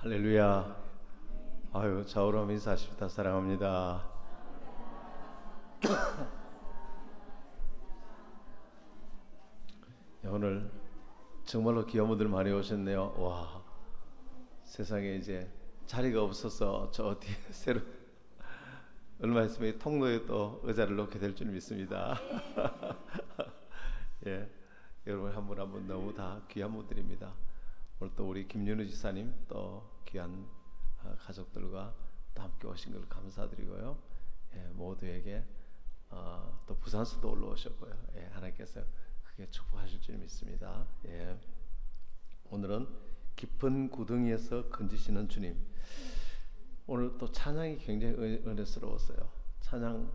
할렐루야. 아유, 좌우로 인사하십니다. 사랑합니다. 오늘 정말로 귀한 분들 많이 오셨네요. 와, 세상에 이제 자리가 없어서 저 뒤에 새로 얼마 있으면 통로에 또 의자를 놓게 될 줄 믿습니다. 예, 여러분 한 분 한 분 너무 다 귀한 분들입니다. 오늘 또 우리 김윤우 지사님 또 귀한 가족들과 또 함께 오신 걸 감사드리고요. 예, 모두에게 또 부산서도 올라오셨고요. 예, 하나님께서 크게 축복하실 줄 믿습니다. 예, 오늘은 깊은 구덩이에서 건지시는 주님. 오늘 또 찬양이 굉장히 은혜스러웠어요. 찬양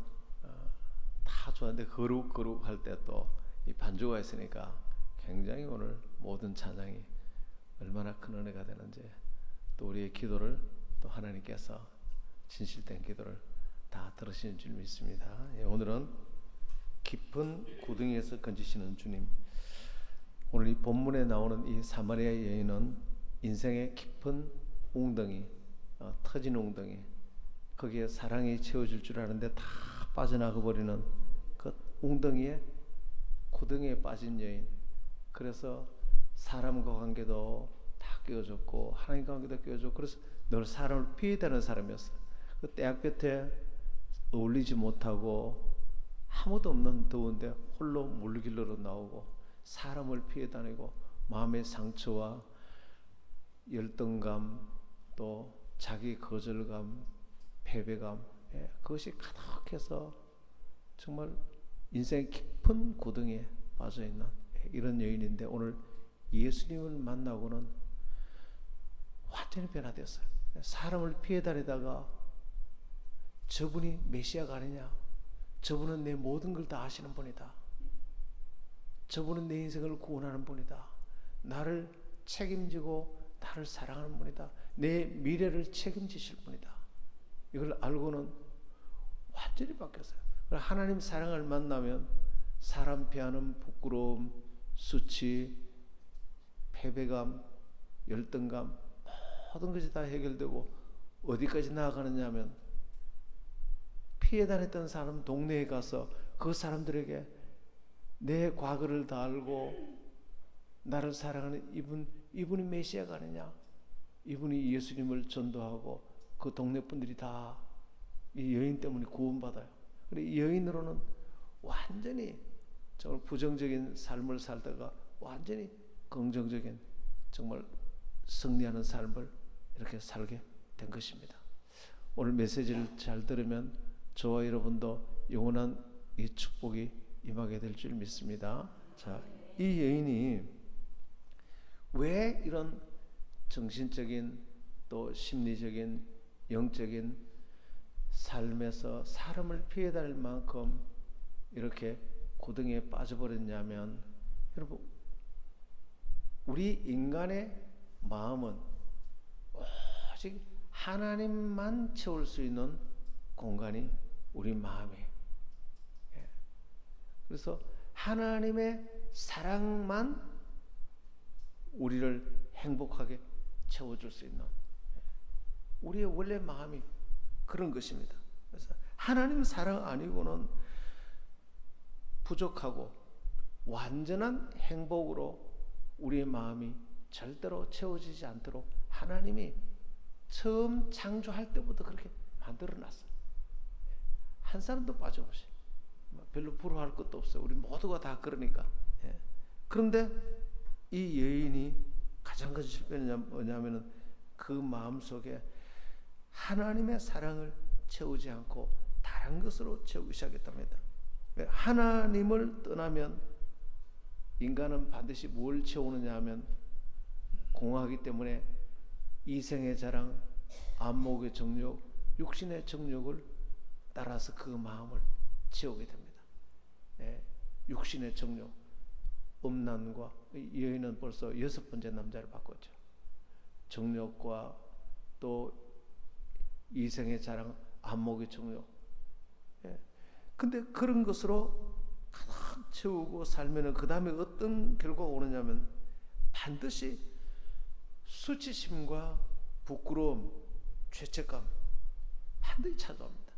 다 좋았는데 거룩 할 때 또 이 반주가 있으니까 굉장히 오늘 모든 찬양이 얼마나 큰 은혜가 되는지, 또 우리의 기도를 또 하나님께서 진실된 기도를 다 들으시는 줄 믿습니다. 예, 오늘은 깊은 구덩이에서 건지시는 주님. 오늘 이 본문에 나오는 이 사마리아 여인은 인생의 깊은 웅덩이, 터진 웅덩이, 거기에 사랑이 채워질 줄 아는데 다 빠져나가 버리는 그 웅덩이에, 구덩이에 빠진 여인. 그래서 사람과 관계도 다 깨어졌고 하나님과 관계도 깨어졌고, 그래서 늘 사람을 피해다니는 사람이었어요. 그 떼약볕에 어울리지 못하고 아무도 없는 더운데 홀로 물길로 나오고 사람을 피해 다니고 마음의 상처와 열등감, 또 자기 거절감, 패배감, 그것이 가득해서 정말 인생의 깊은 구덩이에 빠져있는 이런 여인인데, 오늘 예수님을 만나고는 완전히 변화됐어요. 사람을 피해 다니다가 저분이 메시아가 아니냐, 저분은 내 모든 걸 다 아시는 분이다, 저분은 내 인생을 구원하는 분이다, 나를 책임지고 나를 사랑하는 분이다, 내 미래를 책임지실 분이다, 이걸 알고는 완전히 바뀌었어요. 하나님 사랑을 만나면 사람 피하는 부끄러움, 수치, 패배감, 열등감, 모든 것이 다 해결되고 어디까지 나아가느냐 하면, 피해 다녔던 사람 동네에 가서 그 사람들에게 내 과거를 다 알고 나를 사랑하는 이분이 메시아가 아니냐, 이분이 예수님을 전도하고 그 동네 분들이 다 이 여인 때문에 구원받아요. 그래, 이 여인으로는 완전히 정말 부정적인 삶을 살다가 완전히 긍정적인, 정말 승리하는 삶을 이렇게 살게 된 것입니다. 오늘 메시지를 잘 들으면 저와 여러분도 영원한 이 축복이 임하게 될 줄 믿습니다. 자, 이 여인이 왜 이런 정신적인 또 심리적인 영적인 삶에서 사람을 피해 다닐 만큼 이렇게 고등에 빠져버렸냐면, 여러분, 우리 인간의 마음은 오직 하나님만 채울 수 있는 공간이 우리 마음이에요. 그래서 하나님의 사랑만 우리를 행복하게 채워줄 수 있는, 우리의 원래 마음이 그런 것입니다. 그래서 하나님 사랑 아니고는 부족하고 완전한 행복으로 우리의 마음이 절대로 채워지지 않도록 하나님이 처음 창조할 때부터 그렇게 만들어놨어요. 한 사람도 빠져보세요. 별로 부러워할 것도 없어요. 우리 모두가 다 그러니까. 그런데 이 여인이 가장 큰 실패는 뭐냐면은 그 마음 속에 하나님의 사랑을 채우지 않고 다른 것으로 채우기 시작했답니다. 하나님을 떠나면 인간은 반드시 뭘 채우느냐 하면, 공허하기 때문에 이생의 자랑, 안목의 정욕, 육신의 정욕을 따라서 그 마음을 채우게 됩니다. 육신의 정욕, 음란과, 이 여인은 벌써 6번째 남자를 바꿨죠. 정욕과 또 이생의 자랑, 안목의 정욕. 근데 그런 것으로 가득 채우고 살면은 그 다음에 어떤 결과가 오느냐면 반드시 수치심과 부끄러움, 죄책감 반드시 찾아옵니다.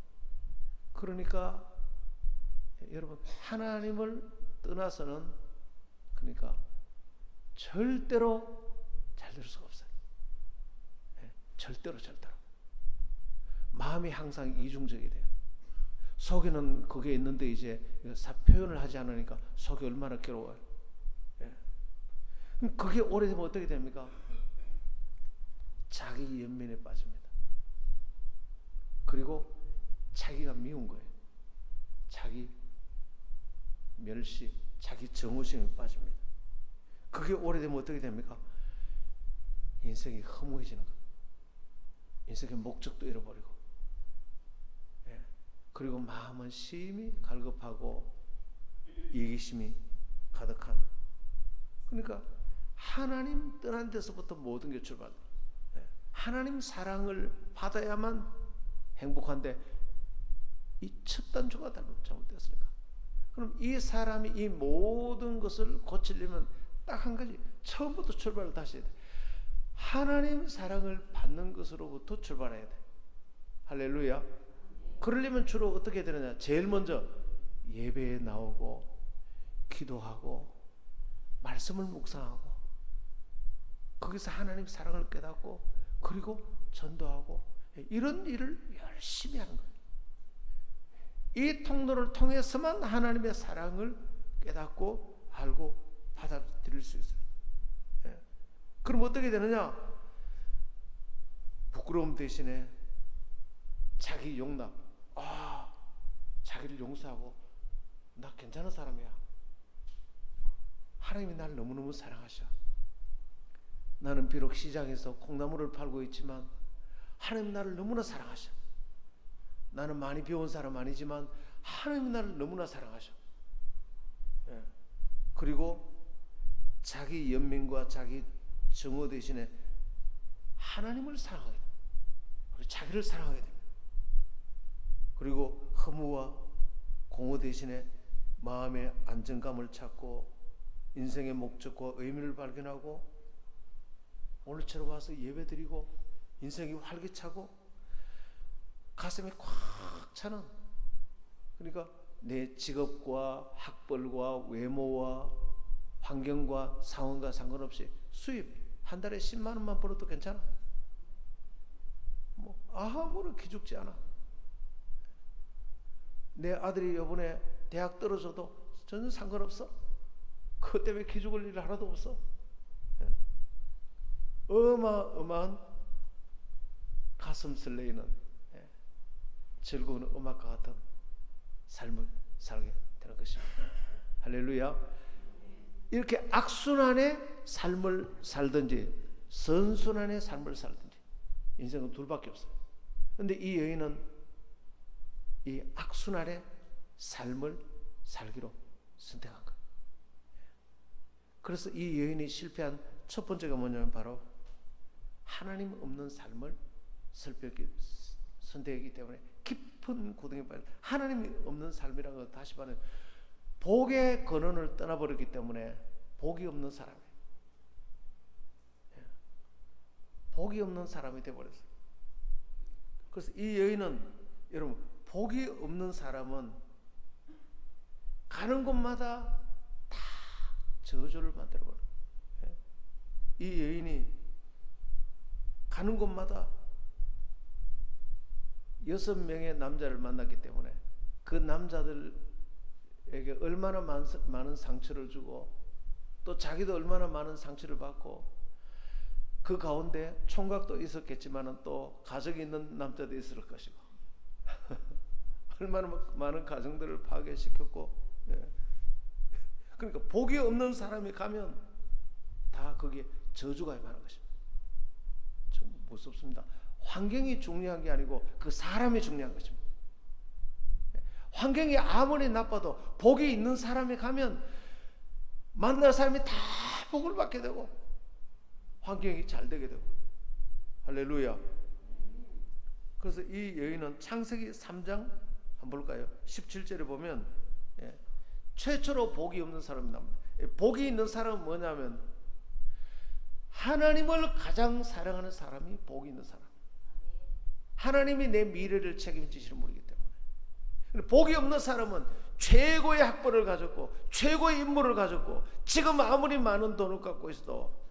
그러니까 여러분, 하나님을 떠나서는 그러니까 절대로 잘 될 수가 없어요. 절대로. 마음이 항상 이중적이 돼요. 속에는 그게 있는데 이제 표현을 하지 않으니까 속이 얼마나 괴로워요. 그게 오래되면 어떻게 됩니까? 자기 연민에 빠집니다. 그리고 자기가 미운 거예요. 자기 멸시, 자기 정오심에 빠집니다. 그게 오래되면 어떻게 됩니까? 인생이 허무해지는 거예요. 인생의 목적도 잃어버리고, 그리고 마음은 심히 갈급하고 이기심이 가득한. 그러니까 하나님 떠난 데서부터 모든 게 출발돼요. 하나님 사랑을 받아야만 행복한데 이 첫 단추가 잘못되었으니까. 그럼 이 사람이 이 모든 것을 고치려면 딱 한 가지, 처음부터 출발을 다시 해야 돼. 하나님 사랑을 받는 것으로부터 출발해야 돼. 할렐루야. 그러려면 주로 어떻게 해야 되느냐? 제일 먼저 예배에 나오고 기도하고 말씀을 묵상하고 거기서 하나님 사랑을 깨닫고 그리고 전도하고 이런 일을 열심히 하는 거예요. 이 통로를 통해서만 하나님의 사랑을 깨닫고 알고 받아들일 수 있어요. 그럼 어떻게 되느냐? 부끄러움 대신에 자기 용납, 자기를 용서하고 나 괜찮은 사람이야. 하나님이 날 너무너무 사랑하셔. 나는 비록 시장에서 콩나물을 팔고 있지만 하나님 나를 너무나 사랑하셔. 나는 많이 배운 사람 아니지만 하나님이 나를 너무나 사랑하셔. 그리고 자기 연민과 자기 정오 대신에 하나님을 사랑하게 됩니다. 그리고 자기를 사랑하게 됩니다. 그리고 허무와 공허 대신에 마음의 안정감을 찾고 인생의 목적과 의미를 발견하고 오늘처럼 와서 예배드리고 인생이 활기차고 가슴이 꽉 차는, 그러니까 내 직업과 학벌과 외모와 환경과 상황과 상관없이 수입 한 달에 10만 원만 벌어도 괜찮아. 아무런 기죽지 않아. 내 아들이 이번에 대학 떨어져도 전혀 상관없어. 그것 때문에 기죽을 일 하나도 없어. 어마어마한 가슴 설레이는 즐거운 음악과 같은 삶을 살게 되는 것입니다. 할렐루야. 이렇게 악순환의 삶을 살든지 선순환의 삶을 살든지 인생은 둘밖에 없어요. 그런데 이 여인은 이 악순환의 삶을 살기로 선택한 거예요. 그래서 이 여인이 실패한 첫 번째가 뭐냐면 바로 하나님 없는 삶을 선택했기 때문에 깊은 고통에 빠져 하나님이 없는 삶이라는 것, 다시 말하면 복의 근원을 떠나버렸기 때문에 복이 없는 사람이에요. 복이 없는 사람이 되어버렸어요. 그래서 이 여인은, 여러분, 복이 없는 사람은 가는 곳마다 다 저주를 만들어버려요. 이 여인이 가는 곳마다 6명의 남자를 만났기 때문에 그 남자들에게 얼마나 많은 상처를 주고 또 자기도 얼마나 많은 상처를 받고 그 가운데 총각도 있었겠지만 또 가족이 있는 남자도 있을 것이고 얼마나 많은 가정들을 파괴시켰고, 그러니까 복이 없는 사람이 가면 다 거기에 저주가 임하는 것입니다. 좀 무섭습니다. 환경이 중요한 게 아니고 그 사람이 중요한 것입니다. 환경이 아무리 나빠도 복이 있는 사람이 가면 만날 사람이 다 복을 받게 되고 환경이 잘 되게 되고. 할렐루야. 그래서 이 여인은 창세기 3장 한번 볼까요? 17절에 보면 최초로 복이 없는 사람이 나옵니다. 복이 있는 사람은 뭐냐면 하나님을 가장 사랑하는 사람이 복이 있는 사람. 하나님이 내 미래를 책임지시는 분이기 때문에. 복이 없는 사람은 최고의 학벌을 가졌고 최고의 인물을 가졌고 지금 아무리 많은 돈을 갖고 있어도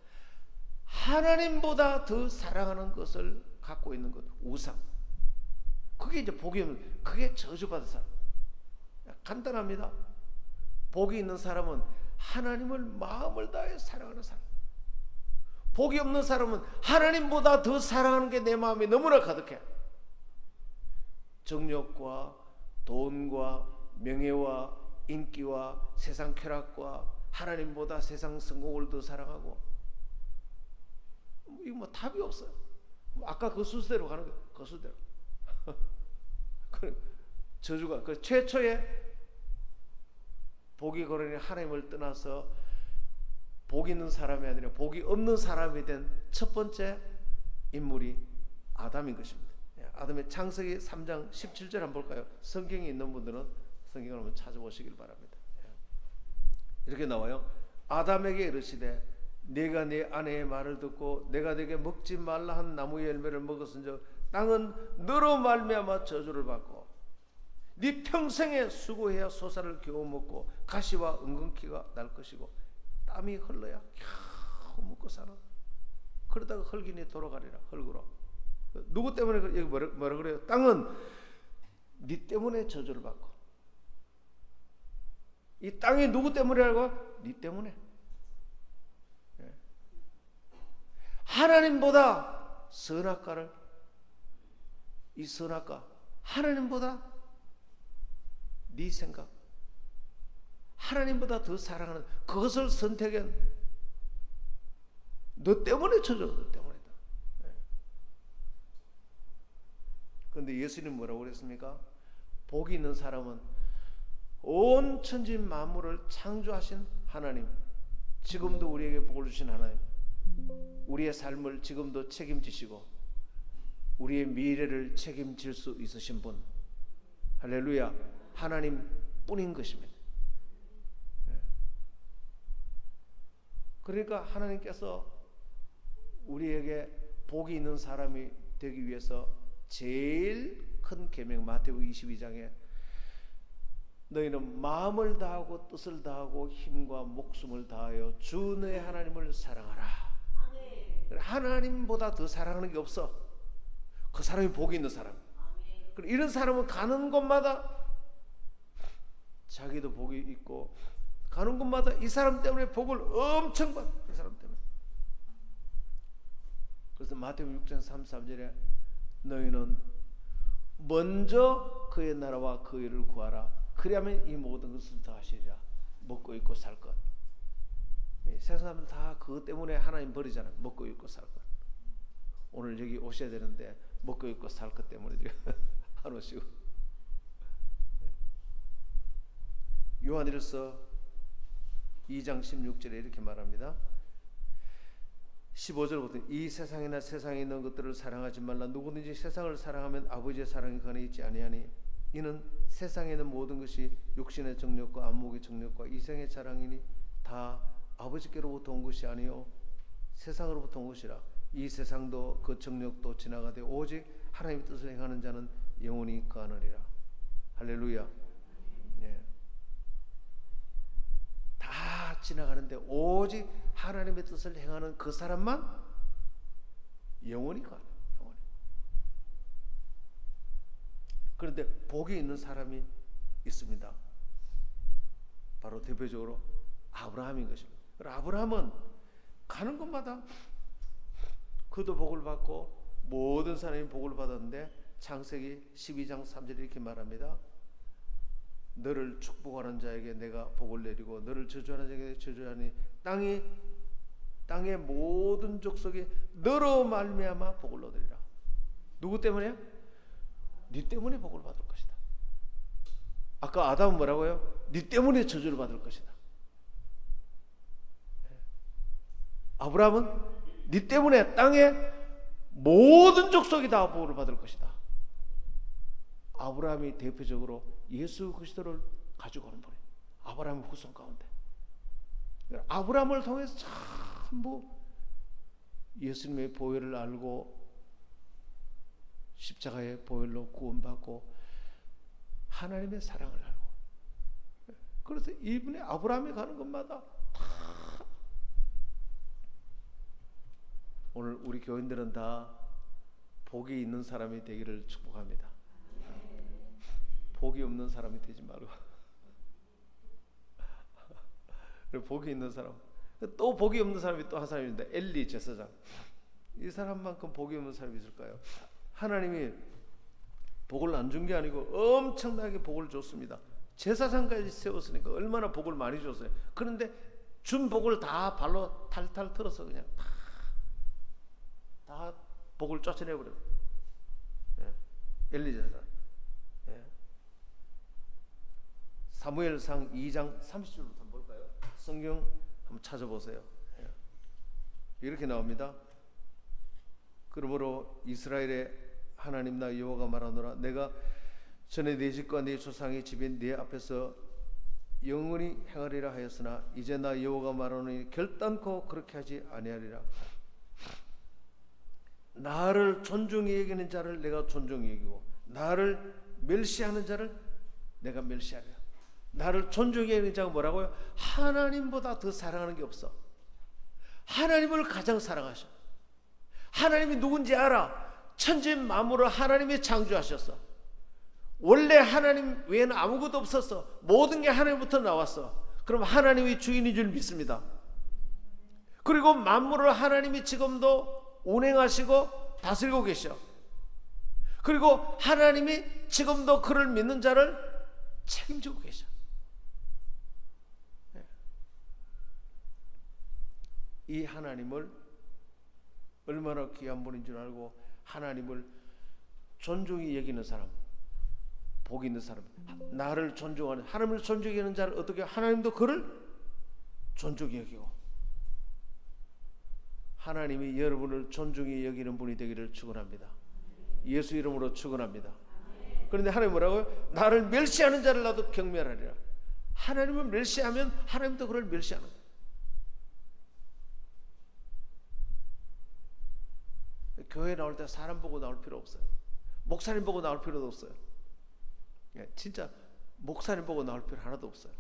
하나님보다 더 사랑하는 것을 갖고 있는 것, 우상. 그게 이제 복이 없는, 그게 저주받은 사람. 간단합니다. 복이 있는 사람은 하나님을 마음을 다해 사랑하는 사람. 복이 없는 사람은 하나님보다 더 사랑하는 게 내 마음에 너무나 가득해. 정욕과 돈과 명예와 인기와 세상 쾌락과 하나님보다 세상 성공을 더 사랑하고, 이거 뭐 답이 없어요. 아까 그 순서대로 가는 거예요. 그 순서대로. 저주가 그 최초의 복이 거론이 하나님을 떠나서 복 있는 사람이 아니라 복이 없는 사람이 된 첫 번째 인물이 아담인 것입니다. 아담의 창세기 3장 17절 한번 볼까요? 성경에 있는 분들은 성경을 한번 찾아보시길 바랍니다. 이렇게 나와요. 아담에게 이르시되 네가 네 아내의 말을 듣고 내가 네게 먹지 말라 한 나무의 열매를 먹었은즉 땅은 너로 말미암아 저주를 받고 네 평생에 수고해야 소사를 겨우 먹고 가시와 은근키가 날 것이고 땀이 흘러야 겨우 먹고 사는, 그러다가 흙이니 돌아가리라. 흙으로. 누구 때문에 여기 뭐라 그래요? 땅은 네 때문에 저주를 받고, 이 땅이 누구 때문이라고? 네 때문에. 하나님보다 선악과를, 이 선악과, 하나님보다 네 생각, 하나님보다 더 사랑하는 그것을 선택한 너 때문에 저주로, 너 때문이다. 그런데 예수님 뭐라고 그랬습니까? 복이 있는 사람은 온 천지 만물을 창조하신 하나님, 지금도 우리에게 복을 주신 하나님, 우리의 삶을 지금도 책임지시고 우리의 미래를 책임질 수 있으신 분, 할렐루야, 하나님 뿐인 것입니다. 그러니까 하나님께서 우리에게 복이 있는 사람이 되기 위해서 제일 큰 계명, 마태복음 22장에 너희는 마음을 다하고 뜻을 다하고 힘과 목숨을 다하여 주 너의 하나님을 사랑하라. 하나님보다 더 사랑하는 게 없어. 그 사람이 복이 있는 사람. 이런 사람은 가는 곳마다 자기도 복이 있고 가는 곳마다 이 사람 때문에 복을 엄청 받아. 이 사람 때문에. 그래서 마태복음 6장 33절에 너희는 먼저 그의 나라와 그 일을 구하라. 그리하면 이 모든 것을 다 하시리라. 먹고 입고 살 것. 세상 사람들 다 그것 때문에 하나님 버리잖아. 먹고 입고 살 것. 오늘 여기 오셔야 되는데 먹고 입고 살 것 때문에 지금 안 오시고. 요한일서 2장 16절에 이렇게 말합니다. 15절부터 이 세상이나 세상에 있는 것들을 사랑하지 말라. 누구든지 세상을 사랑하면 아버지의 사랑이 그 안에 있지 아니하니 이는 세상에 있는 모든 것이 육신의 정욕과 안목의 정욕과 이생의 자랑이니 다 아버지께로부터 온 것이 아니요 세상으로부터 온 것이라. 이 세상도 그 정욕도 지나가되 오직 하나님의 뜻을 행하는 자는 영원히 거하느니라. 할렐루야. 예. 다 지나가는데 오직 하나님의 뜻을 행하는 그 사람만 영원히 거하는. 영원히. 그런데 복이 있는 사람이 있습니다. 바로 대표적으로 아브라함인 것입니다. 아브라함은 가는 곳마다 그도 복을 받고 모든 사람이 복을 받았는데 창세기 12장 3절에 이렇게 말합니다. 너를 축복하는 자에게 내가 복을 내리고 너를 저주하는 자에게 저주하니 땅의 모든 족속이 너로 말미암아 복을 얻으리라. 누구 때문에요? 네 때문에 복을 받을 것이다. 아까 아담은 뭐라고요? 네 때문에 저주를 받을 것이다. 아브라함은 네 때문에 땅의 모든 족속이 다 복을 받을 것이다. 아브라함이 대표적으로 예수 그리스도를 가지고 오는 분이에요. 아브라함의 후손 가운데. 아브라함을 통해서 전부 예수님의 보혈을 알고 십자가의 보혈로 구원받고 하나님의 사랑을 알고, 그래서 이분이 아브라함이 가는 곳마다 다 오늘 우리 교인들은 다 복이 있는 사람이 되기를 축복합니다. 복이 없는 사람이 되지 말고 복이 있는 사람, 또 복이 없는 사람이 또 한 사람입니다. 엘리 제사장. 이 사람만큼 복이 없는 사람이 있을까요? 하나님이 복을 안 준 게 아니고 엄청나게 복을 줬습니다. 제사장까지 세웠으니까 얼마나 복을 많이 줬어요. 그런데 준 복을 다 발로 탈탈 털어서 그냥 다 복을 쫓아내버렸어요. 엘리 제사장. 사무엘상 2장 30절부터 한번 볼까요? 성경 한번 찾아보세요. 이렇게 나옵니다. 그러므로 이스라엘의 하나님 나 여호와가 말하노라, 내가 전에 네 집과 네 조상의 집인 네 앞에서 영원히 행하리라 하였으나 이제 나 여호와가 말하노니 결단코 그렇게 하지 아니하리라. 나를 존중히 여기는 자를 내가 존중히 여기고 나를 멸시하는 자를 내가 멸시하리라. 나를 존중히 여기는 자가 뭐라고요? 하나님보다 더 사랑하는 게 없어. 하나님을 가장 사랑하셔. 하나님이 누군지 알아. 천지 만물을 하나님이 창조하셨어. 원래 하나님 외에는 아무것도 없었어. 모든 게 하나님부터 나왔어. 그럼 하나님이 주인인 줄 믿습니다. 그리고 만물을 하나님이 지금도 운행하시고 다스리고 계셔. 그리고 하나님이 지금도 그를 믿는 자를 책임지고 계셔. 이 하나님을 얼마나 귀한 분인 줄 알고 하나님을 존중히 여기는 사람, 복 있는 사람, 나를 존중하는, 하나님을 존중히 여기는 자를 어떻게, 하나님도 그를 존중히 여기고 하나님이 여러분을 존중히 여기는 분이 되기를 축원합니다. 예수 이름으로 축원합니다. 그런데 하나님 뭐라고요? 나를 멸시하는 자를 나도 경멸하리라. 하나님을 멸시하면 하나님도 그를 멸시하는 거예요. 교회 나올 때 사람 보고 나올 필요 없어요. 목사님 보고 나올 필요도 없어요. 진짜 목사님 보고 나올 필요 하나도 없어요.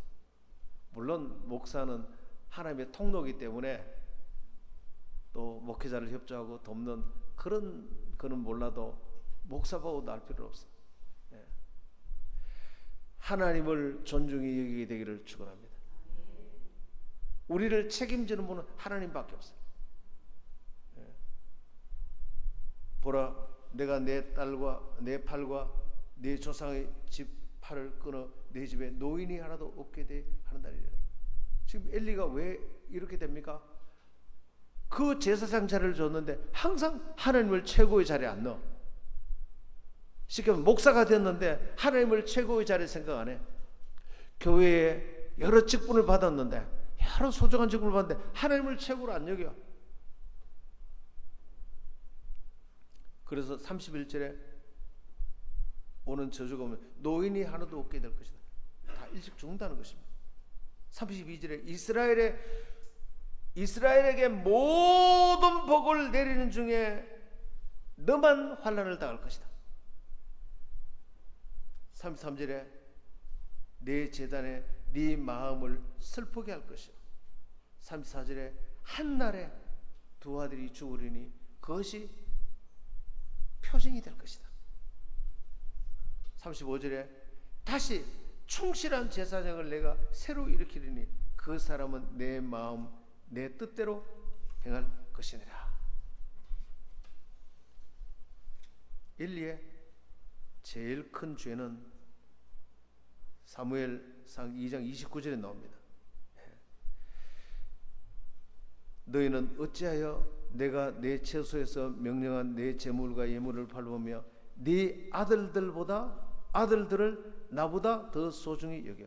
물론 목사는 하나님의 통로이기 때문에 또 목회자를 협조하고 돕는 그런 거는 몰라도 목사 보고 나올 필요 없어요. 하나님을 존중히 여기게 되기를 축원합니다. 우리를 책임지는 분은 하나님밖에 없어요. 보라, 내가 내 딸과 내 팔과 내 조상의 집 팔을 끊어 내 집에 노인이 하나도 없게 돼 하는다리라. 지금 엘리가 왜 이렇게 됩니까? 그 제사장 자리를 줬는데 항상 하나님을 최고의 자리에 안 넣어. 쉽게 말하면 목사가 됐는데 하나님을 최고의 자리에 생각 안 해. 교회에 여러 직분을 받았는데, 여러 소중한 직분을 받았는데 하나님을 최고로 안 여겨. 그래서 31절에 오는 저주가 오면 노인이 하나도 없게 될 것이다. 다 일찍 죽는다는 것입니다. 32절에 이스라엘에게 모든 복을 내리는 중에 너만 환난을 당할 것이다. 33절에 내 제단에 네 마음을 슬프게 할 것이요. 34절에 한날에 두 아들이 죽으리니 그것이 표징이 될 것이다. 35절에 다시 충실한 제사장을 내가 새로 일으키리니 그 사람은 내 마음 내 뜻대로 행할 것이니라. 엘리의 제일 큰 죄는 사무엘상 2장 29절에 나옵니다. 너희는 어찌하여 내가 내 채소에서 명령한 내 제물과 예물을 밟으며 네 아들들을 나보다 더 소중히 여겨.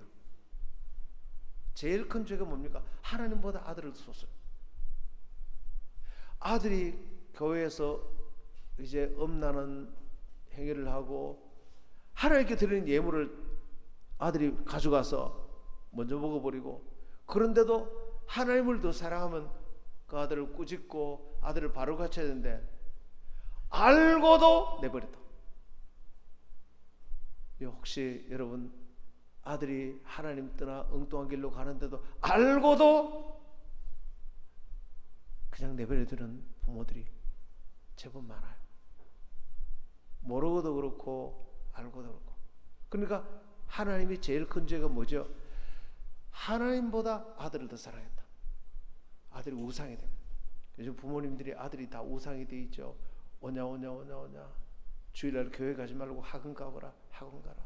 제일 큰 죄가 뭡니까? 하나님보다 아들을 쏟아요. 아들이 교회에서 이제 엄나는 행위를 하고 하나님께 드리는 예물을 아들이 가져가서 먼저 먹어버리고, 그런데도 하나님을 더 사랑하면 그 아들을 꾸짖고 아들을 바로 갖춰야 되는데 알고도 내버렸다. 혹시 여러분 아들이 하나님 떠나 엉뚱한 길로 가는데도 알고도 그냥 내버려두는 부모들이 제법 많아요. 모르고도 그렇고 알고도 그렇고. 그러니까 하나님이 제일 큰 죄가 뭐죠? 하나님보다 아들을 더 사랑했다. 아들이 우상이 됩니다. 요즘 부모님들이 아들이 다 우상이 돼 있죠. 오냐 주일날 교회 가지 말고 학원 가거라. 학원 가라.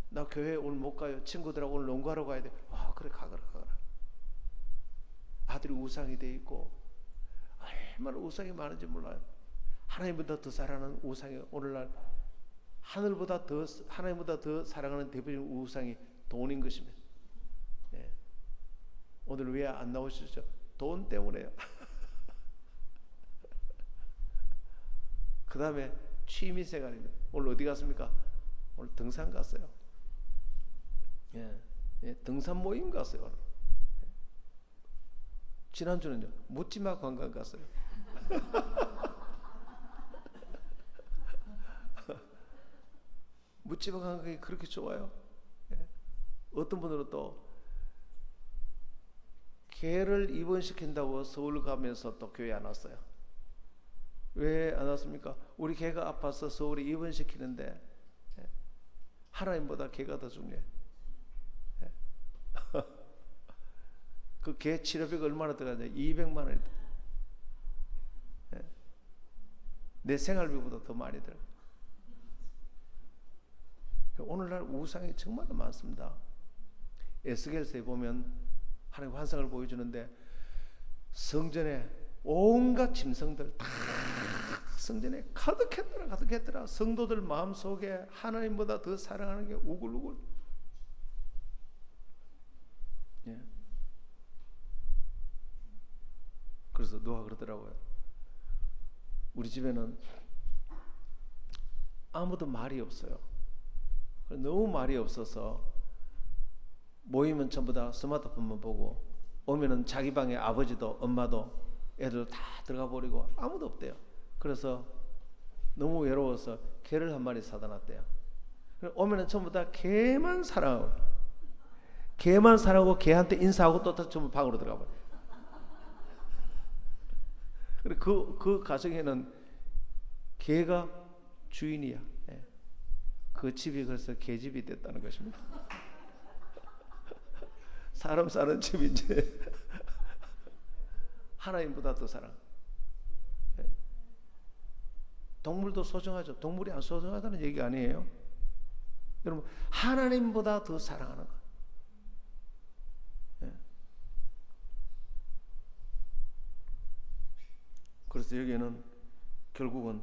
나 교회 오늘 못 가요. 친구들하고 오늘 농구하러 가야 돼. 그래 가거라. 아들이 우상이 돼 있고 얼마나 우상이 많은지 몰라요. 하나님보다 더 사랑하는 우상이 오늘날 하나님보다 더 사랑하는 대표적인 우상이 돈인 것입니다. 오늘 왜 안 나오시죠? 돈 때문에요. 그 다음에 취미생활입니다. 오늘 어디 갔습니까? 오늘 등산 갔어요. 등산 모임 갔어요. 오늘. 지난주는요 묻지마 관광 갔어요. 묻지마 관광이 그렇게 좋아요. 어떤 분들은 또 개를 입원시킨다고 서울 가면서 또 교회 안 왔어요. 왜 안 왔습니까? 우리 개가 아파서 서울에 입원시키는데 하나님보다 개가 더 중요해. 그 개 치료비가 얼마나 들어가냐? 200만 원이 들어가. 내 생활비보다 더 많이 들어가. 오늘날 우상이 정말 많습니다. 에스겔서에 보면 하나님 환상을 보여주는데 성전에 온갖 짐승들 다 성전에 가득했더라. 성도들 마음속에 하나님보다 더 사랑하는 게 우글우글. 그래서 누가 그러더라고요. 우리 집에는 아무도 말이 없어요. 너무 말이 없어서 모이면 전부 다 스마트폰만 보고 오면은 자기 방에 아버지도 엄마도 애들 다 들어가 버리고 아무도 없대요. 그래서 너무 외로워서 개를 한 마리 사다 놨대요. 오면은 전부 다 개만 사랑하고 개한테 인사하고 또 전부 방으로 들어가 버려요. 그 가정에는 개가 주인이야. 그 집이 그래서 개집이 됐다는 것입니다. 사람 사는 집이 이제 하나님보다 더 사랑. 동물도 소중하죠. 동물이 안 소중하다는 얘기 아니에요. 여러분 하나님보다 더 사랑하는 것. 그래서 여기에는 결국은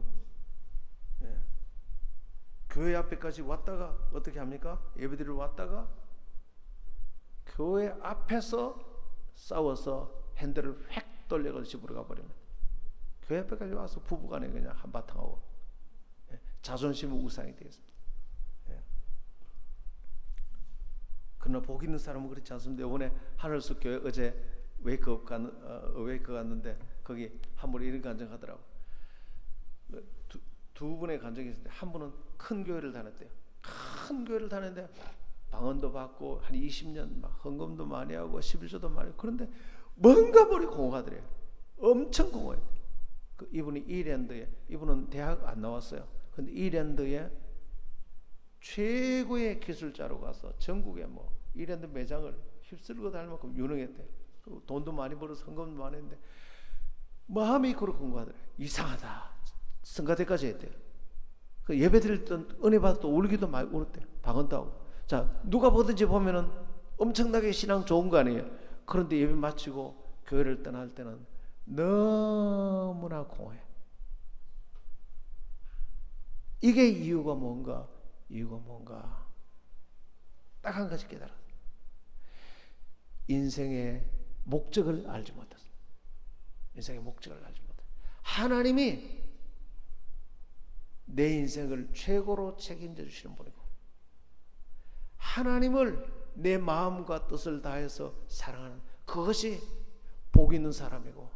교회 앞에까지 왔다가 어떻게 합니까? 예배드리러 왔다가 교회 앞에서 싸워서 핸들을 획 돌려서 집으로 가버립니다. 교회 앞에까지 와서 부부간에 그냥 한바탕 하고 자존심은 우상이 되겠습니다. 그러나 복 있는 사람은 그렇지 않습니다. 이번에 하늘숲 교회 어제 웨이크업 갔는데 거기 한 분이 이런 간증하더라고. 두 분의 간증이 있는데 한 분은 큰 교회를 다녔대요. 큰 교회를 다녔는데 방언도 받고 한 20년 막 헌금도 많이 하고 11조도 많이 하고 그런데 뭔가 머리 공허하더래요. 엄청 공허해요. 이분이 이랜드에 이분은 대학 안 나왔어요. 근데 이랜드에 최고의 기술자로 가서 전국에 뭐 이랜드 매장을 휩쓸고 다닐 만큼 유능했대요. 돈도 많이 벌어서 헌금도 많이 했는데 마음이 그렇게 공허하더래요. 이상하다. 성가대까지 했대요. 그 예배 드릴 때 은혜 받아 또 울기도 많이 울었대요. 방언도 하고. 자, 누가 보든지 보면은 엄청나게 신앙 좋은 거 아니에요. 그런데 예배 마치고 교회를 떠날 때는 너무나 공허해. 이게 이유가 뭔가? 딱 한 가지 깨달아. 인생의 목적을 알지 못했어. 인생의 목적을 알지 못했어. 하나님이 내 인생을 최고로 책임져 주시는 분이고 하나님을 내 마음과 뜻을 다해서 사랑하는 그것이 복 있는 사람이고,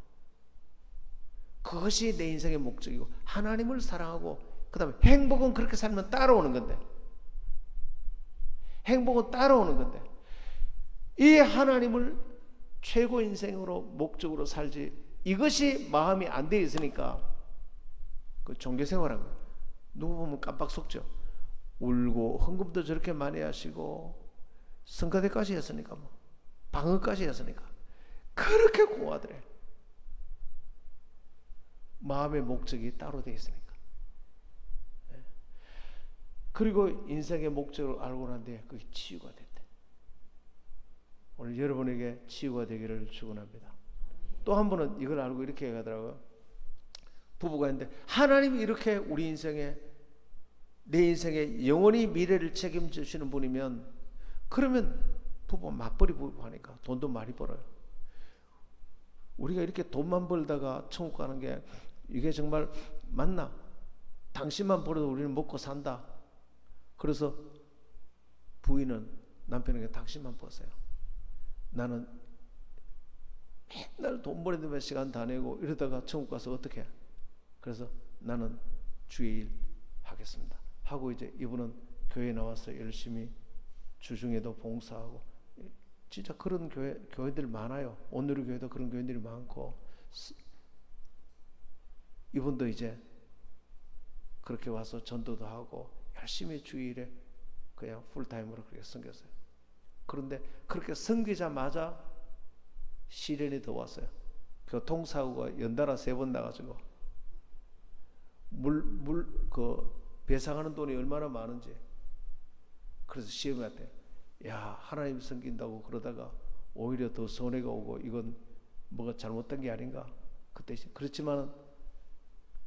그것이 내 인생의 목적이고, 하나님을 사랑하고, 그 다음에 행복은 그렇게 살면 따라오는 건데, 행복은 따라오는 건데, 이 하나님을 최고 인생으로 목적으로 살지, 이것이 마음이 안 돼 있으니까 그 종교생활한 거예요. 누구 보면 깜빡 속죠. 울고 헌금도 저렇게 많이 하시고 성가대까지 했으니까, 뭐 방언까지 했으니까 그렇게 공하더래. 마음의 목적이 따로 돼 있으니까. 그리고 인생의 목적을 알고 난 뒤에 그게 치유가 됐대. 오늘 여러분에게 치유가 되기를 축원합니다. 또 한 분은 이걸 알고 이렇게 얘기하더라고요. 부부가 있는데 하나님이 이렇게 우리 인생에, 내 인생에 영원히 미래를 책임져 주시는 분이면, 그러면 부부 맞벌이 부부하니까 돈도 많이 벌어요. 우리가 이렇게 돈만 벌다가 천국 가는 게 이게 정말 맞나? 당신만 벌어도 우리는 먹고 산다. 그래서 부인은 남편에게 당신만 버세요. 나는 맨날 돈 버리는 시간 다 내고 이러다가 천국 가서 어떻게 해? 그래서 나는 주의 일 하겠습니다 하고, 이제 이분은 교회에 나와서 열심히 주중에도 봉사하고, 진짜 그런 교회들 많아요. 오늘의 교회도 그런 교회들이 많고, 이분도 이제 그렇게 와서 전도도 하고 열심히 주의 일에 그냥 풀타임으로 그렇게 섬겼어요. 그런데 그렇게 섬기자마자 시련이 더 왔어요. 교통사고가 연달아 3번 나가지고, 배상하는 돈이 얼마나 많은지. 그래서 시험이 왔대. 야, 하나님 섬긴다고 그러다가 오히려 더 손해가 오고, 이건 뭐가 잘못된 게 아닌가. 그때 그렇지만은,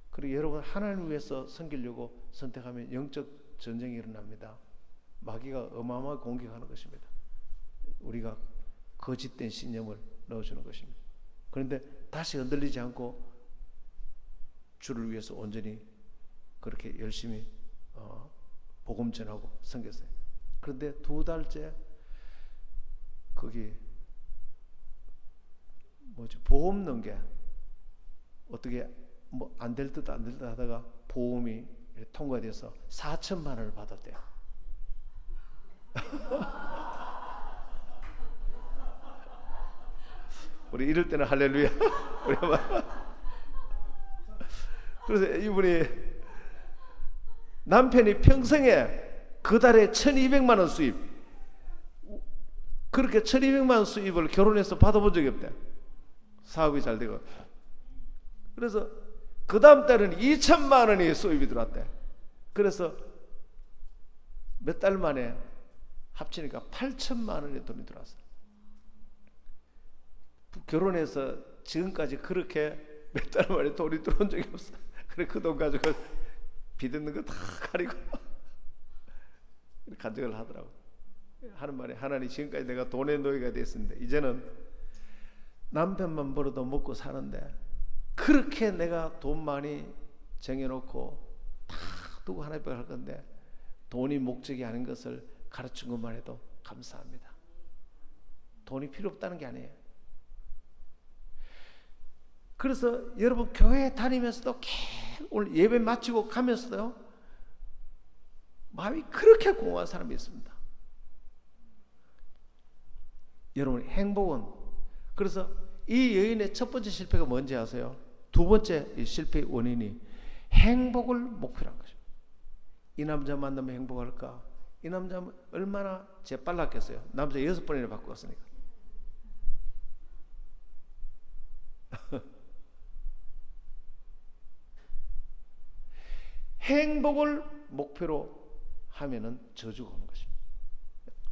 그리고 여러분 하나님을 위해서 섬기려고 선택하면 영적 전쟁이 일어납니다. 마귀가 어마어마하게 공격하는 것입니다. 우리가 거짓된 신념을 넣어주는 것입니다. 그런데 다시 흔들리지 않고 주를 위해서 온전히 그렇게 열심히 복음 전하고 섬겼어요. 그런데 2달째 거기 보험 넣은 게 어떻게 뭐 안 될 듯 안 될 듯 하다가 보험이 통과돼서 4천만 원을 받았대요. 우리 이럴 때는 할렐루야. 그래서 이분이, 남편이 평생에 그 달에 1200만 원 수입, 그렇게 1200만 원 수입을 결혼해서 받아본 적이 없대. 사업이 잘 되고. 그래서 그 다음 달에는 2000만 원이 수입이 들어왔대. 그래서 몇 달 만에 합치니까 8000만 원의 돈이 들어왔어. 결혼해서 지금까지 그렇게 몇 달 만에 돈이 들어온 적이 없어. 그래, 그 돈 가지고 빚있는 거 다 가리고 간증을 하더라고. 하는 말에, 하나님, 지금까지 내가 돈의 노예가 됐는데 이제는 남편만 벌어도 먹고 사는데, 그렇게 내가 돈 많이 쟁여놓고 다 두고 하나님께 할 건데 돈이 목적이 아닌 것을 가르친 것만 해도 감사합니다. 돈이 필요 없다는 게 아니에요. 그래서 여러분 교회 다니면서도 오늘 예배 마치고 가면서도요, 마음이 그렇게 공허한 사람이 있습니다. 여러분 행복은, 그래서 이 여인의 첫 번째 실패가 뭔지 아세요? 두 번째 실패의 원인이 행복을 목표로 한 것입니다. 이 남자 만나면 행복할까? 이 남자 얼마나 재빨랐겠어요. 남자 6번이나 바꾸었으니까. 행복을 목표로 하면은 저주가 오는 것입니다.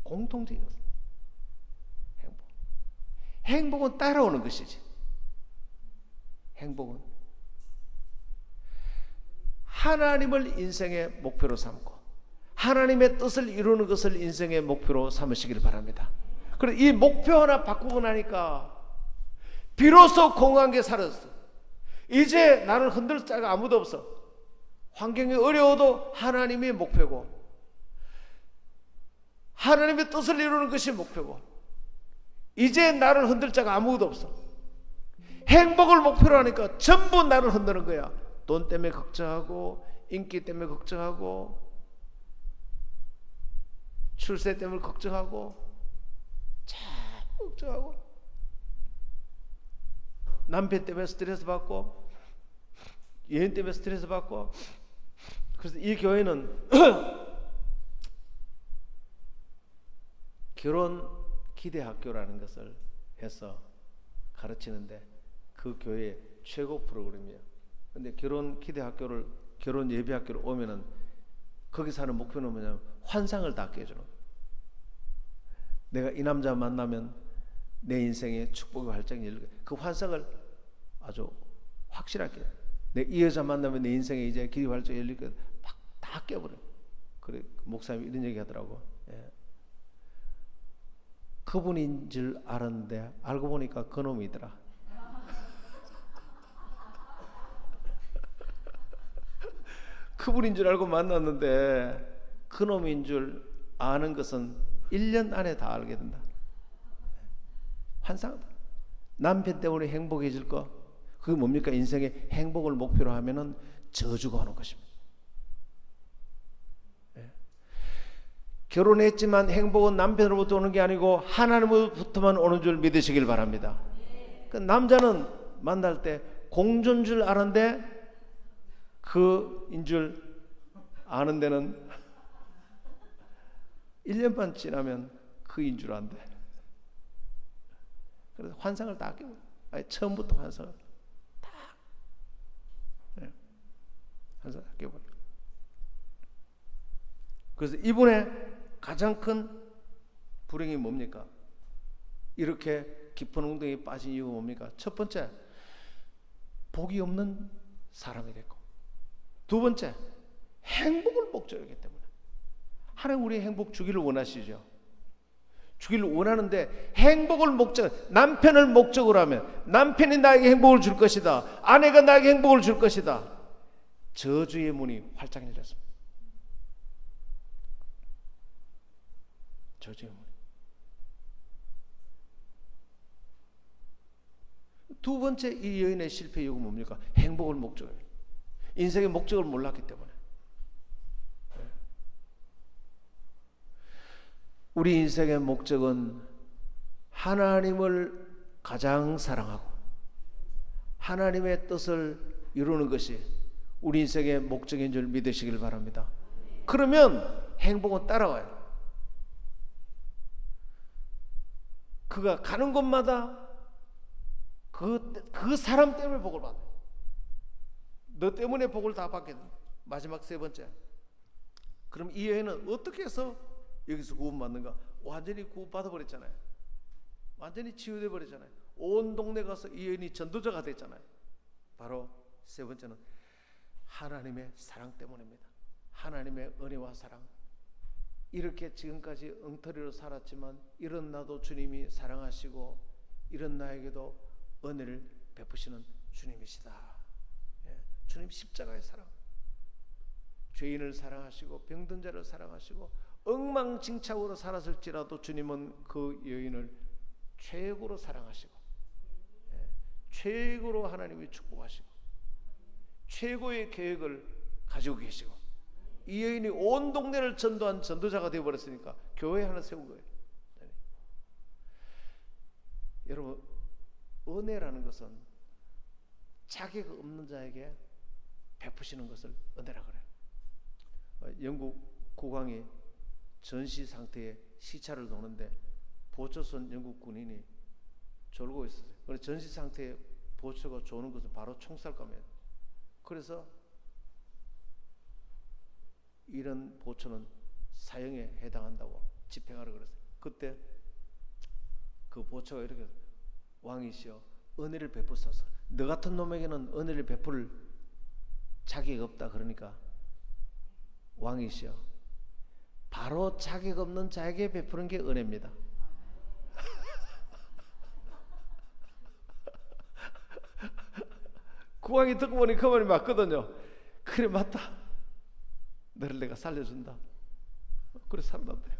공통적인 것입니다. 행복은 따라오는 것이지. 행복은 하나님을 인생의 목표로 삼고 하나님의 뜻을 이루는 것을 인생의 목표로 삼으시길 바랍니다. 그래서 이 목표 하나 바꾸고 나니까 비로소 공허한 게 사라졌어. 이제 나를 흔들 자가 아무도 없어. 환경이 어려워도 하나님이 목표고 하나님의 뜻을 이루는 것이 목표고, 이제 나를 흔들 자가 아무도 없어. 행복을 목표로 하니까 전부 나를 흔드는 거야. 돈 때문에 걱정하고, 인기 때문에 걱정하고, 출세 때문에 걱정하고, 참 걱정하고, 남편 때문에 스트레스 받고, 여인 때문에 스트레스 받고. 그래서 이 교회는 결혼 기대 학교라는 것을 해서 가르치는데 그 교회의 최고 프로그램이에요. 근데 결혼 기대 학교를, 결혼 예배 학교를 오면은 거기서 하는 목표는 뭐냐면 환상을 다 깨주는 거예요. 내가 이 남자 만나면 내 인생에 축복의 활짝이 열리게, 그 환상을 아주 확실하게, 내 이 여자 만나면 내 인생에 이제 길이 활짝이 열릴 거 다 깨버려요. 그래 목사님이 이런 얘기 하더라고. 예. 그분인 줄 알았는데 알고 보니까 그놈이더라. 그분인 줄 알고 만났는데 그놈인 줄 아는 것은 1년 안에 다 알게 된다. 환상이다. 남편 때문에 행복해질 거, 그게 뭡니까? 인생의 행복을 목표로 하면은 저주가 오는 것입니다. 예. 결혼했지만 행복은 남편으로부터 오는 게 아니고 하나님으로부터만 오는 줄 믿으시길 바랍니다. 그 남자는 만날 때 공주인 줄 아는데 그인 줄 아는 데는 1년만 지나면 그인 줄 안돼. 그래서 환상을 다 깨버려. 처음부터 환상을 다, 네. 환상을 다 깨버려. 그래서 이분의 가장 큰 불행이 뭡니까? 이렇게 깊은 웅덩이에 빠진 이유가 뭡니까? 첫 번째, 복이 없는 사람이 됐고, 두 번째, 행복을 목적이기 때문에. 하나님 우리의 행복 주기를 원하시죠. 주기를 원하는데 행복을 목적, 남편을 목적으로 하면 남편이 나에게 행복을 줄 것이다, 아내가 나에게 행복을 줄 것이다, 저주의 문이 활짝 열렸습니다. 저주의 문. 두 번째 이 여인의 실패 이유가 뭡니까? 행복을 목적으로, 인생의 목적을 몰랐기 때문에. 우리 인생의 목적은 하나님을 가장 사랑하고 하나님의 뜻을 이루는 것이 우리 인생의 목적인 줄 믿으시길 바랍니다. 그러면 행복은 따라와요. 그가 가는 곳마다 그 사람 때문에 복을 받아요. 너 때문에 복을 다 받게 된다. 마지막 세 번째, 그럼 이 여인은 어떻게 해서 여기서 구원받는가? 완전히 구원받아 버렸잖아요. 완전히 치유돼 버렸잖아요. 온 동네 가서 이 여인이 전도자가 됐잖아요. 바로 세 번째는 하나님의 사랑 때문입니다. 하나님의 은혜와 사랑. 이렇게 지금까지 엉터리로 살았지만 이런 나도 주님이 사랑하시고 이런 나에게도 은혜를 베푸시는 주님이시다. 예, 주님 십자가의 사랑. 죄인을 사랑하시고 병든 자를 사랑하시고 엉망진창으로 살았을지라도 주님은 그 여인을 최고로 사랑하시고, 예, 최고로 하나님이 축복하시고 최고의 계획을 가지고 계시고, 이 여인이 온 동네를 전도한 전도자가 되어버렸으니까 교회 하나 세운 거예요. 네. 여러분, 은혜라는 것은 자격 없는 자에게 베푸시는 것을 은혜라 그래요. 영국 국왕이 전시 상태에 시차를 도는데 보초선 영국 군인이 졸고 있었어요. 그래서 전시 상태에 보초가 조는 것은 바로 총살감이에요. 그래서 이런 보초는 사형에 해당한다고 집행하라 그랬어요. 그때 그 보초가 이렇게, 왕이시여 은혜를 베푸소서. 너 같은 놈에게는 은혜를 베풀 자격이 없다. 그러니까 왕이시여 바로 자격 없는 자에게 베푸는 게 은혜입니다. 국왕이 듣고 보니 그 말이 맞거든요. 그래 맞다. 너를 내가 살려준다. 그래 살았대요.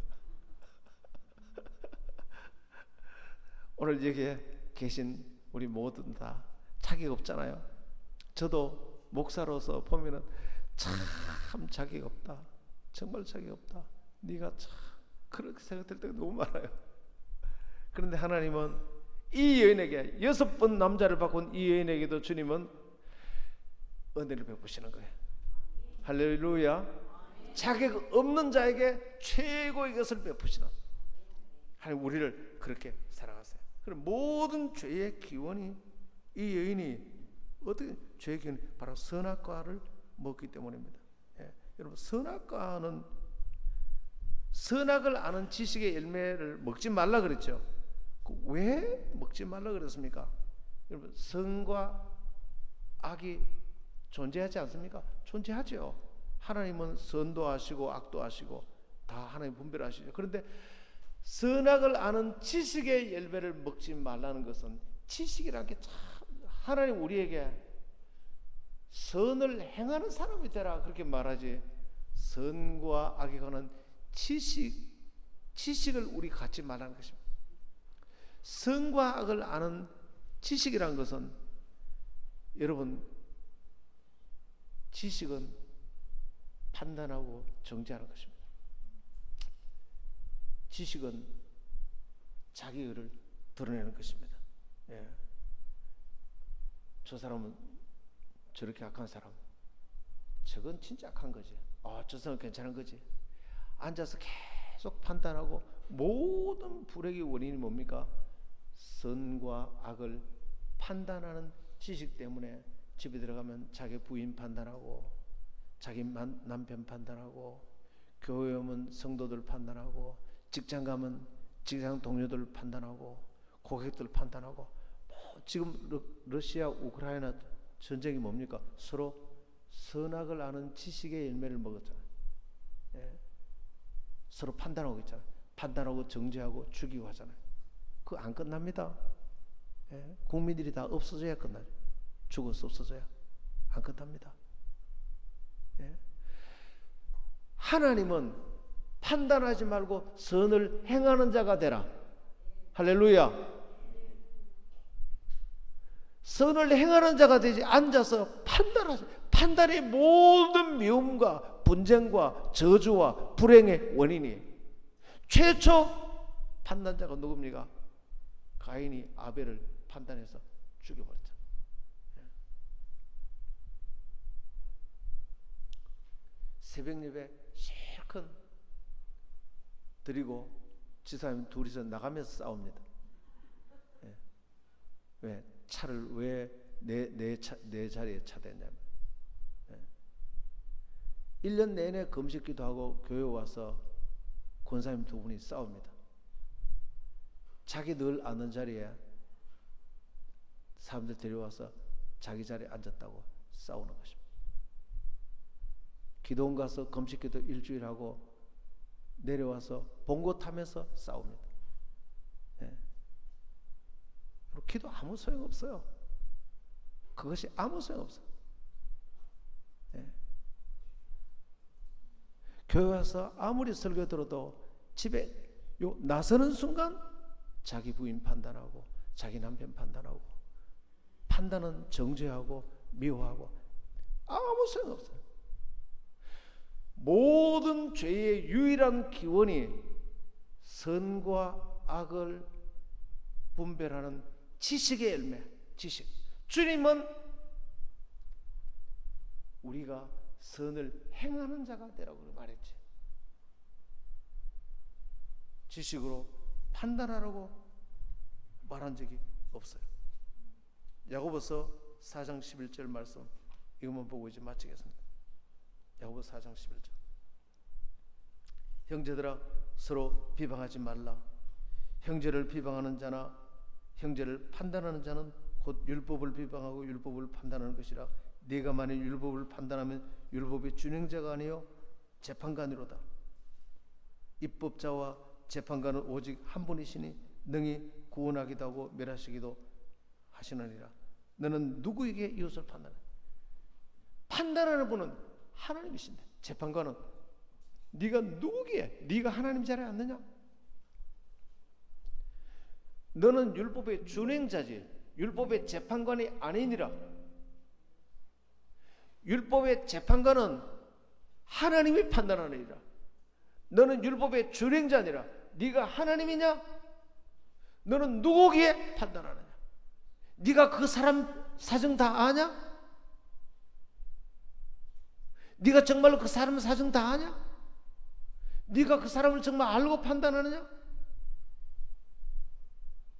오늘 여기에 계신 우리 모든 다 자격 없잖아요. 저도 목사로서 보면은 참 자격 없다. 정말 자격 없다. 네가 참 그렇게 생각될 때가 너무 많아요. 그런데 하나님은 이 여인에게 6번 남자를 바꾼 이 여인에게도 주님은 은혜를 베푸시는 거예요. 할렐루야. 자격 없는 자에게 최고의 것을 베푸시는 하나님, 우리를 그렇게 사랑하세요. 그럼 모든 죄의 기원이, 이 여인이 어떻게 죄의 기원이 바로 선악과를 먹기 때문입니다. 예. 여러분, 선악과는 선악을 아는 지식의 열매를 먹지 말라 그랬죠. 왜 먹지 말라 그랬습니까? 여러분, 선과 악이 존재하지 않습니까? 존재하죠. 하나님은 선도 하시고 악도 하시고 다 하나님 분별하시죠. 그런데 선악을 아는 지식의 열매를 먹지 말라는 것은, 지식이라는 게 참, 하나님 우리에게 선을 행하는 사람이 되라 그렇게 말하지, 선과 악에 관한 지식을 우리 갖지 말라는 것입니다. 선과 악을 아는 지식이라는 것은, 여러분, 지식은 판단하고 정죄하는 것입니다. 지식은 자기 의를 드러내는 것입니다. 예. 저 사람은 저렇게 악한 사람, 저건 진짜 악한 거지. 저 사람은 괜찮은 거지. 앉아서 계속 판단하고, 모든 불행의 원인이 뭡니까? 선과 악을 판단하는 지식 때문에 집에 들어가면 자기 부인 판단하고, 자기 남편 판단하고, 교회 오면 성도들 판단하고, 직장 가면 직장 동료들 판단하고, 고객들 판단하고. 지금 러시아 우크라이나 전쟁이 뭡니까? 서로 선악을 아는 지식의 열매를 먹었잖아요. 예. 서로 판단하고 있잖아요. 판단하고 정죄하고 죽이고 하잖아요. 그거 안 끝납니다. 예. 국민들이 다 없어져야 끝나죠. 죽어서 없어져야 안 끝납니다. 예. 하나님은 판단하지 말고 선을 행하는 자가 되라. 할렐루야. 선을 행하는 자가 되지 앉아서 판단하지. 판단의 모든 미움과 분쟁과 저주와 불행의 원인이, 최초 판단자가 누굽니까? 가인이 아벨을 판단해서 죽여버렸죠. 새벽 예배 실컷 드리고 지사님 둘이서 나가면서 싸웁니다. 예. 왜? 차를 왜 내 자리에 차댔냐면, 예. 1년 내내 금식 기도하고 교회 와서 권사님 두 분이 싸웁니다. 자기 늘 앉는 자리에 사람들 데려와서 자기 자리에 앉았다고 싸우는 것입니다. 기도원 가서 금식 기도 일주일 하고 내려와서 봉고 타면서 싸웁니다. 예. 기도 아무 소용 없어요. 그것이 아무 소용 없어요. 예. 교회 와서 아무리 설교 들어도 집에 나서는 순간 자기 부인 판단하고 자기 남편 판단하고, 판단은 정죄하고 미워하고 아무 소용 없어요. 모든 죄의 유일한 기원이 선과 악을 분별하는 지식의 열매, 지식. 주님은 우리가 선을 행하는 자가 되라고 말했지, 지식으로 판단하라고 말한 적이 없어요. 야고보서 4장 11절 말씀, 이것만 보고 이제 마치겠습니다. 야고보서 4장 11절. 형제들아, 서로 비방하지 말라. 형제를 비방하는 자나 형제를 판단하는 자는 곧 율법을 비방하고 율법을 판단하는 것이라. 네가 만일 율법을 판단하면 율법의 준행자가 아니요 재판관이로다. 입법자와 재판관은 오직 한 분이시니 능히 구원하기도 하고 멸하시기도 하시느니라. 너는 누구에게 이웃을 판단해? 판단하는 분은 하나님이신데, 재판관은 네가 누구기에 네가 하나님 자리에 앉느냐? 너는 율법의 준행자지. 율법의 재판관이 아니니라. 율법의 재판관은 하나님이 판단하느니라. 너는 율법의 준행자니라. 네가 하나님이냐? 너는 누구기에 판단하느냐? 네가 그 사람 사정 다 아냐? 네가 정말로 그 사람 사정 다 아냐? 네가 그 사람을 정말 알고 판단하느냐?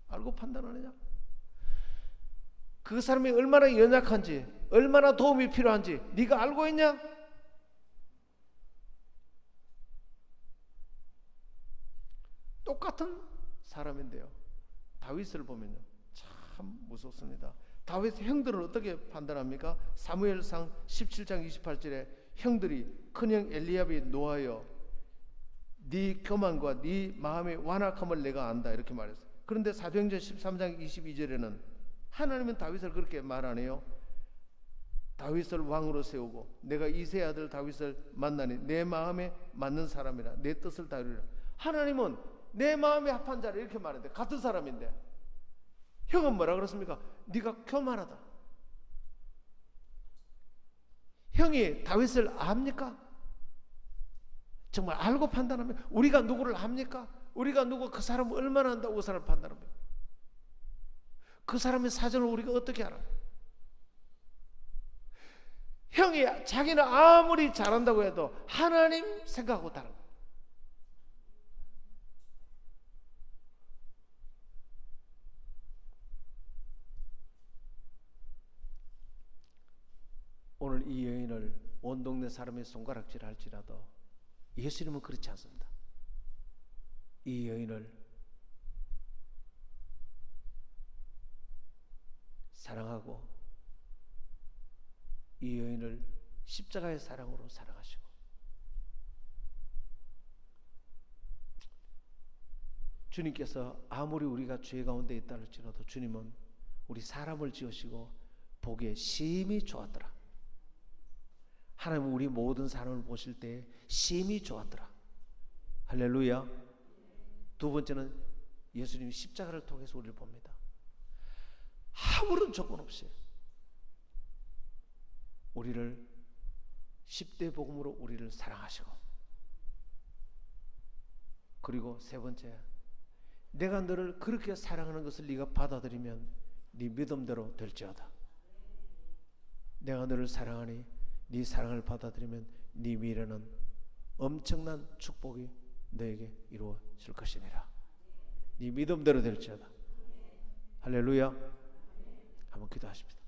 알고 판단하느냐? 그 사람이 얼마나 연약한지, 얼마나 도움이 필요한지 네가 알고 있냐? 똑같은 사람인데요, 다윗을 보면요 참 무섭습니다. 다윗 형들은 어떻게 판단합니까? 사무엘상 17장 28절에 형들이 큰형 엘리압이 노하여 네 교만과 네 마음의 완악함을 내가 안다 이렇게 말했어요. 그런데 사도행전 13장 22절에는 하나님은 다윗을 그렇게 말 안 해요. 다윗을 왕으로 세우고 내가 이새의 아들 다윗을 만나니 내 마음에 맞는 사람이라 내 뜻을 다루리라. 하나님은 내 마음에 합한 자를 이렇게 말했는데 같은 사람인데 형은 뭐라 그랬습니까? 네가 교만하다. 형이 다윗을 압니까? 정말 알고 판단하면 우리가 누구를 압니까? 우리가 누구 그 사람을 얼마나 안다고 그 사람을 판단합니까? 그 사람의 사정을 우리가 어떻게 알아요? 형이 자기는 아무리 잘한다고 해도 하나님 생각하고 다른 거예요. 오늘 이 여인을 온 동네 사람이 손가락질 할지라도 예수님은 그렇지 않습니다. 이 여인을 사랑하고 이 여인을 십자가의 사랑으로 사랑하시고 주님께서 아무리 우리가 죄 가운데 있다 할지라도 주님은 우리 사람을 지으시고 보기에 심히 좋았더라. 하나님은 우리 모든 사람을 보실 때 심히 좋았더라. 할렐루야. 두 번째는 예수님이 십자가를 통해서 우리를 봅니다. 아무런 조건 없이 우리를 10대 복음으로 우리를 사랑하시고, 그리고 세 번째, 내가 너를 그렇게 사랑하는 것을 네가 받아들이면 네 믿음대로 될지어다. 내가 너를 사랑하니 네 사랑을 받아들이면 네 미래는 엄청난 축복이 너에게 이루어질 것이니라. 네 믿음대로 될지어다. 할렐루야. 한번 기도하십시다.